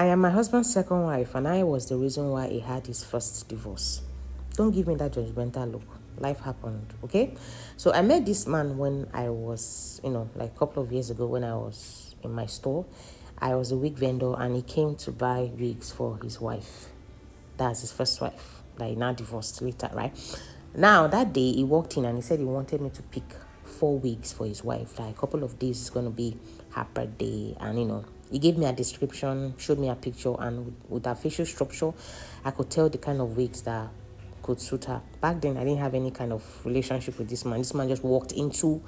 I am my husband's second wife, and I was the reason why he had his first divorce. Don't give me that judgmental look. Life happened, okay? So I met this man when I was, like a couple of years ago when I was in my store. I was a wig vendor, and he came to buy wigs for his wife. That's his first wife, like now divorced later, right? Now, that day, he walked in and he said he wanted me to pick 4 weeks for his wife. Like a couple of days is going to be her birthday. And, he gave me a description, showed me a picture, and with that facial structure, I could tell the kind of wigs that could suit her. Back then, I didn't have any kind of relationship with this man. This man just walked into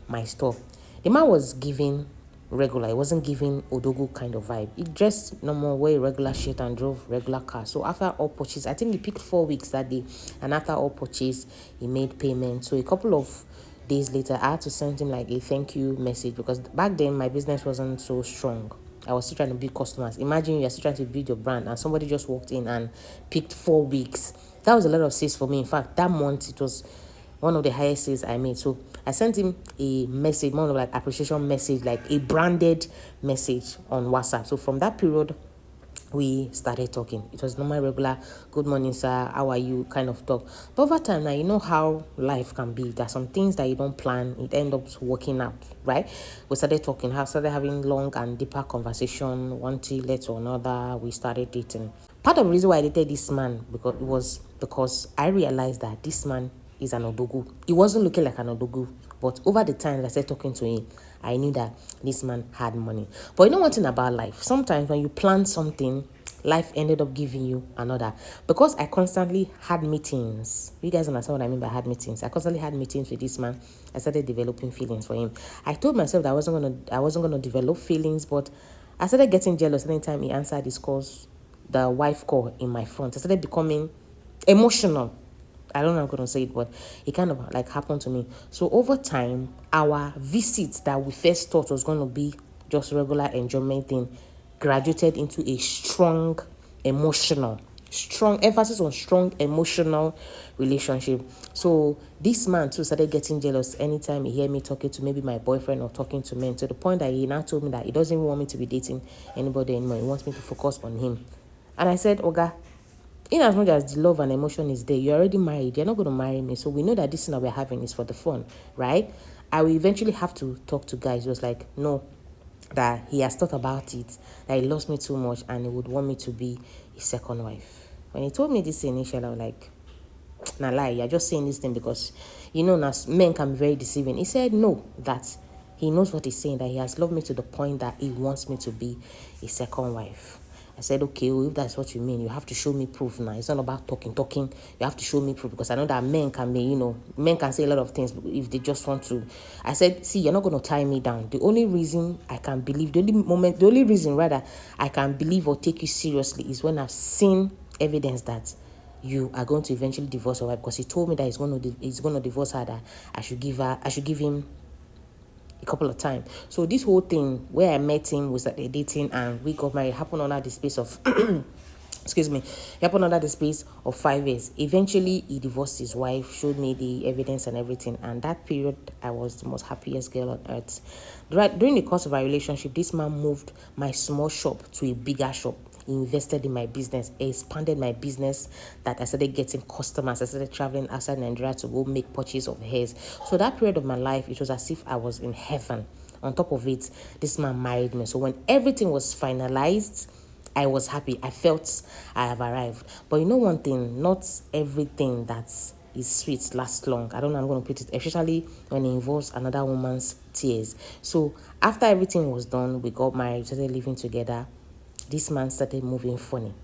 my store. The man was giving regular. It wasn't giving Odogu kind of vibe. He dressed normal, wear regular shirt and drove regular car. So after all purchase, I think he picked 4 weeks that day. And after all purchase, he made payment. So a couple of days later, I had to send him like a thank you message because back then my business wasn't so strong. I was still trying to build customers. Imagine you're still trying to build your brand and somebody just walked in and picked 4 weeks. That was a lot of sales for me. In fact, that month it was one of the highest sales I made. So I sent him a message, more of like appreciation message, like a branded message on WhatsApp. So from that period, we started talking. It was normal, regular, good morning, sir, how are you, kind of talk. But over time now, you know how life can be. There are some things that you don't plan, it ends up working out, right? We started talking, started having long and deeper conversation, one thing led to another, we started dating. Part of the reason why I dated this man because I realized that this man is an Odogu. He wasn't looking like an Odogu, but over the time that I started talking to him, I knew that this man had money. But you know one thing about life, sometimes when you plan something, life ended up giving you another. Because I constantly had meetings. You guys understand what I mean by had meetings? I constantly had meetings with this man. I started developing feelings for him. I told myself that I wasn't gonna develop feelings, but I started getting jealous anytime he answered his calls, the wife call in my front. I started becoming emotional. I don't know how I'm going to say it, but it kind of like happened to me. So over time, our visits that we first thought was going to be just regular enjoyment thing graduated into a strong emphasis on strong emotional relationship. So this man too started getting jealous anytime he hear me talking to maybe my boyfriend or talking to men, to the point that he now told me that he doesn't even want me to be dating anybody anymore. He wants me to focus on him. And I said, Oga, in as much as the love and emotion is there, you're already married. You're not going to marry me. So we know that this thing that we're having is for the fun, right? I will eventually have to talk to guys. He was like, no, that he has thought about it, that he loves me too much and he would want me to be his second wife. When he told me this initially, I was like, nah lie, you're just saying this thing because, now men can be very deceiving. He said no, that he knows what he's saying, that he has loved me to the point that he wants me to be his second wife. I said, okay, well, if that's what you mean, you have to show me proof now. It's not about talking. You have to show me proof because I know that men can be, men can say a lot of things if they just want to. I said, see, you're not going to tie me down. The only reason I can believe, the only reason rather I can believe or take you seriously is when I've seen evidence that you are going to eventually divorce her wife, because he told me that he's going to divorce her, that I should give him a couple of times. So this whole thing where I met him was that they're dating and we got married happened under the space of excuse me, it happened under the space of 5 years. Eventually he divorced his wife, showed me the evidence and everything, and that period I was the most happiest girl on earth. During the course of our relationship, this man moved my small shop to a bigger shop. He invested in my business, expanded my business, that I started getting customers. I started traveling outside Nigeria to go make purchase of hairs. So that period of my life, it was as if I was in heaven. On top of it, this man married me. So when everything was finalized, I was happy. I felt I have arrived. But you know one thing, not everything that is sweet lasts long. I don't know how I'm going to put it, especially when it involves another woman's tears. So after everything was done, we got married, started living together. This man started moving funny.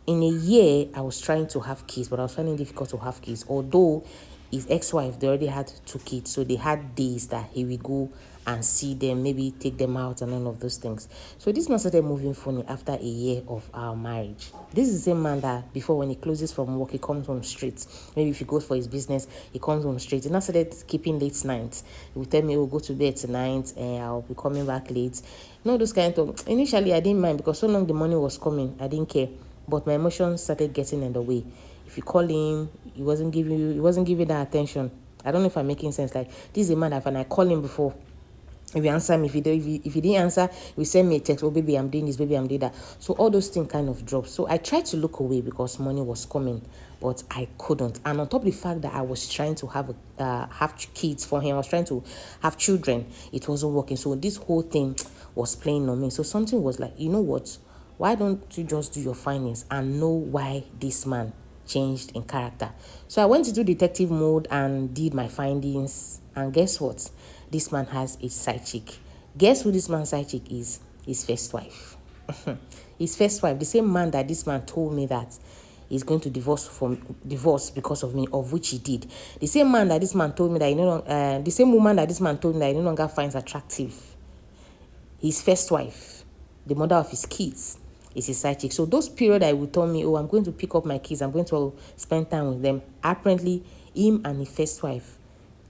In a year, I was trying to have kids, but I was finding it difficult to have kids. Although his ex-wife, they already had 2 kids, so they had days that he would go and see them, maybe take them out and all of those things. So this man started moving funny after a year of our marriage. This is the same man that before, when he closes from work, he comes home straight. Maybe if he goes for his business, he comes home straight. He now started keeping late nights. He would tell me, go to bed tonight and I'll be coming back late. Those kind of, initially I didn't mind because so long the money was coming, I didn't care. But my emotions started getting in the way. If you call him, he wasn't giving that attention. I don't know if I'm making sense. Like, this is a man that when I call him before, If you answer me, if you didn't answer, you send me a text, oh baby, I'm doing this, baby, I'm doing that. So all those things kind of dropped. So I tried to look away because money was coming, but I couldn't. And on top of the fact that I was trying to have kids for him, I was trying to have children, it wasn't working. So this whole thing was playing on me. So something was like, you know what? Why don't you just do your findings and know why this man changed in character? So I went into detective mode and did my findings. And guess what? This man has a side chick. Guess who this man's side chick is? His first wife. His first wife, the same man that this man told me that he's going to divorce because of me, of which he did. The same man that this man told me that the same woman that this man told me that he no longer finds attractive. His first wife, the mother of his kids, is his side chick. So those period I would tell me, oh, I'm going to pick up my kids, I'm going to spend time with them. Apparently, him and his first wife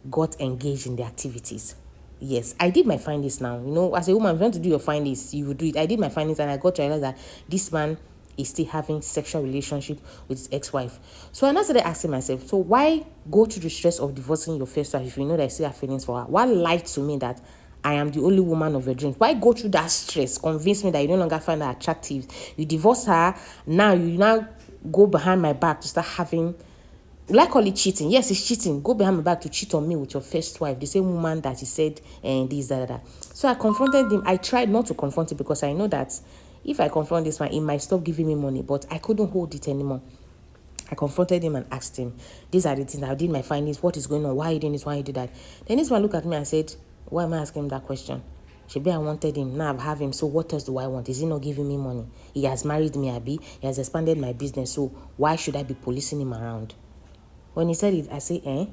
got engaged in the activities. Yes, I did my findings now. You know, as a woman, if you want to do your findings, you will do it. I did my findings and I got to realize that this man is still having sexual relationship with his ex-wife. So I now started asking myself, so why go through the stress of divorcing your first wife if you know that you still have feelings for her? Why lie to me that I am the only woman of your dreams? Why go through that stress? Convince me that you no longer find her attractive. You divorce her, now you now go behind my back to start having, like, call it cheating. Yes, it's cheating. Go behind my back to cheat on me with your first wife, the same woman that you said and this, that. So I confronted him. I tried not to confront him because I know that if I confront this man, he might stop giving me money, but I couldn't hold it anymore. I confronted him and asked him, these are the things, I did my findings, what is going on, why are you doing this, why you do that? Then this man looked at me and said, why am I asking him that question? Shebi, I wanted him, now I have him, so what else do I want? Is he not giving me money? He has married me, Abi, he has expanded my business, so why should I be policing him around? When he said it, I say, eh?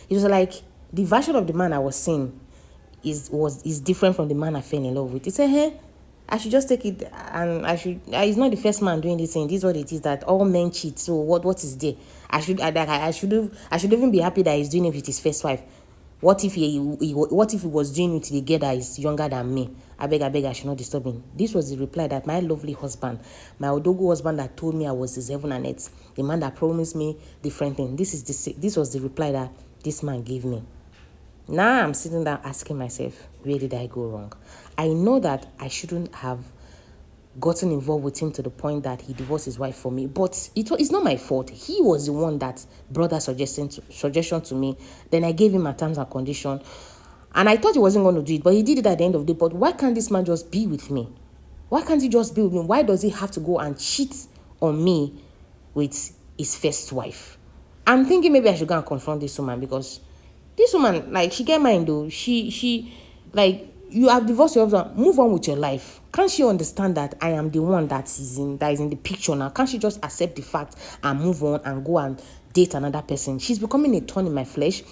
It was like the version of the man I was seeing is different from the man I fell in love with. He said, hey, I should just take it, and he's not the first man doing this thing. This is what it is, that all men cheat. So what is there? I should even be happy that he's doing it with his first wife. What if he was doing it with the girl that is younger than me? I beg, I should not disturb him. This was the reply that my lovely husband, my Odogo husband that told me I was his heaven and earth, the man that promised me different things. This was the reply that this man gave me. Now I'm sitting down asking myself, where did I go wrong? I know that I shouldn't have gotten involved with him to the point that he divorced his wife for me, but it's not my fault. He was the one that brought that suggestion to me. Then I gave him my terms and condition, and I thought he wasn't going to do it, but he did it at the end of the day. But why can't this man just be with me? Why can't he just be with me? Why does he have to go and cheat on me with his first wife? I'm thinking maybe I should go and confront this woman, because this woman, like, she get mind though. She like, you have divorced your husband, move on with your life. Can't she understand that I am the one that is in the picture now? Can't she just accept the fact and move on and go and date another person? She's becoming a thorn in my flesh.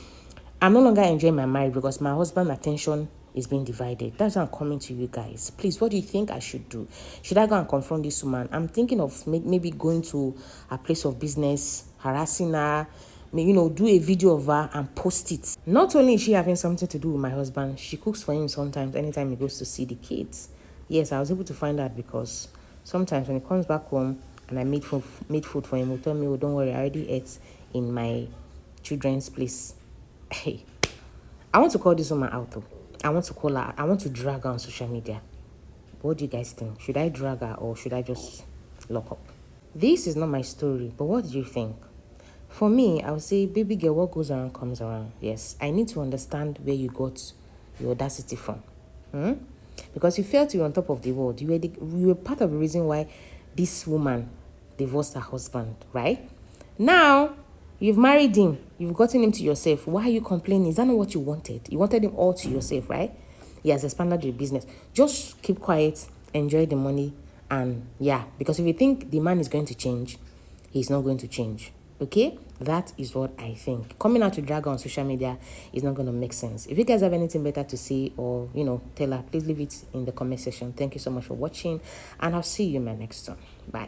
I'm no longer enjoying my marriage because my husband's attention is being divided. That's why I'm coming to you guys. Please, what do you think I should do? Should I go and confront this woman? I'm thinking of maybe going to a place of business, harassing her, do a video of her and post it. Not only is she having something to do with my husband, she cooks for him sometimes anytime he goes to see the kids. Yes, I was able to find out because sometimes when he comes back home and I made food for him, he'll tell me, oh, don't worry, I already ate in my children's place. Hey, I want to call this woman out though. I want to call her. I want to drag her on social media. What do you guys think? Should I drag her or should I just lock up? This is not my story, but what do you think? For me, I would say, baby girl, what goes around comes around. Yes, I need to understand where you got your audacity from. Because you felt you were on top of the world. You were part of the reason why this woman divorced her husband, right? Now, you've married him. You've gotten him to yourself. Why are you complaining? Is that not what you wanted? You wanted him all to yourself, right? He has expanded your business. Just keep quiet, enjoy the money, and yeah. Because if you think the man is going to change, he's not going to change. Okay? That is what I think. Coming out to drag her on social media is not going to make sense. If you guys have anything better to say or, tell her, please leave it in the comment section. Thank you so much for watching, and I'll see you in my next one. Bye.